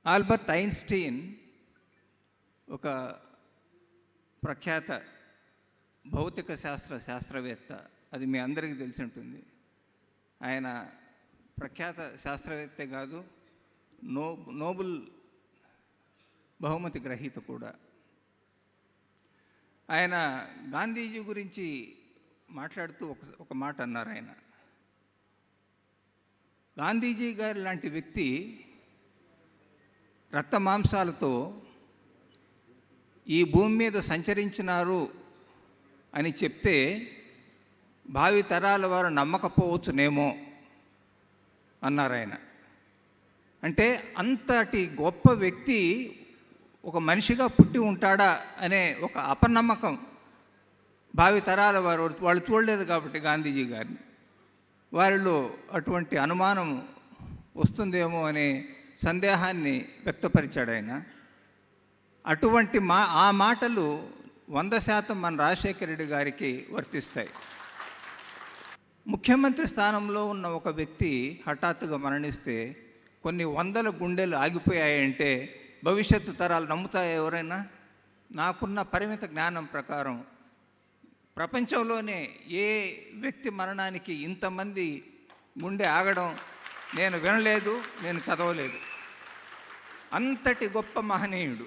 Albert Einstein ఒక ప్రఖ్యాత భౌతిక శాస్త్రవేత్త. అది మీ అందరికీ తెలిసి ఉంటుంది. ఆయన ప్రఖ్యాత శాస్త్రవేత్తే కాదు, నోబెల్ బహుమతి గ్రహీత కూడా. ఆయన గాంధీజీ గురించి మాట్లాడుతూ ఒక మాట అన్నారు. ఆయన గాంధీజీ గారు లాంటి వ్యక్తి రక్త మాంసాలతో ఈ భూమి మీద సంచరించినారు అని చెప్తే భావి తరాల వారు నమ్మకపోవచ్చునేమో అన్నారు ఆయన. అంటే అంతటి గొప్ప వ్యక్తి ఒక మనిషిగా పుట్టి ఉంటాడా అనే ఒక అపనమ్మకం భావి తరాల వాళ్ళు చూడలేదు కాబట్టి గాంధీజీ గారిని, వారిలో అటువంటి అనుమానం వస్తుందేమో అనే సందేహాన్ని వ్యక్తపరిచాడు ఆయన. అటువంటి ఆ మాటలు 100% మన రాజశేఖర రెడ్డి గారికి వర్తిస్తాయి. ముఖ్యమంత్రి స్థానంలో ఉన్న ఒక వ్యక్తి హఠాత్తుగా మరణిస్తే కొన్ని వందల గుండెలు ఆగిపోయాయంటే భవిష్యత్తు తరాలు నమ్ముతాయా ఎవరైనా? నాకున్న పరిమిత జ్ఞానం ప్రకారం ప్రపంచంలోనే ఏ వ్యక్తి మరణానికి ఇంతమంది గుండె ఆగడం నేను వినలేదు, నేను చదవలేదు. అంతటి గొప్ప మహనీయుడు.